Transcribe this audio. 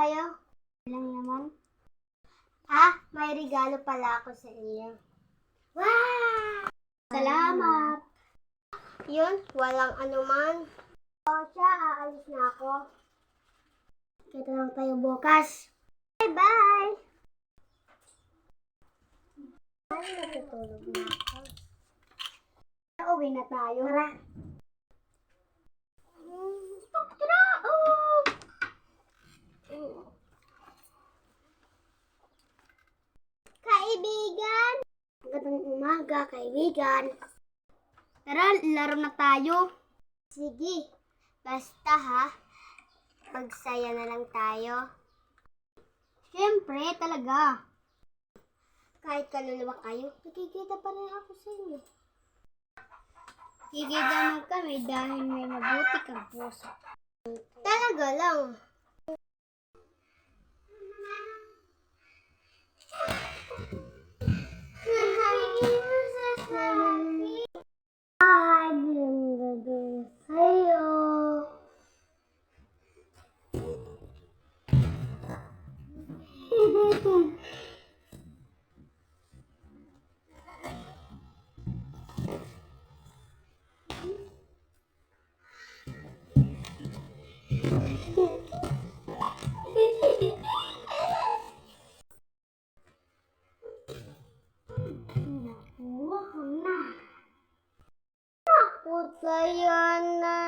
kayo? Lang naman. May regalo pala ako sa inyo. Wow! Salamat! Yun, walang anuman. Siya, aalis na ako. Kita lang tayo bukas. Bye-bye! Natutulog na ako. Uwi na tayo. Tara. Tara! Kaibigan! Magandang umaga, kaibigan. Tara, laro na tayo. Sige. Basta magsaya na lang tayo. Siyempre, talaga. Kahit kaluluwa kayo, nakikita pa rin ako sa inyo. Nakikita mo kami dahil may mabuti kang puso. Talaga lang. Kaya na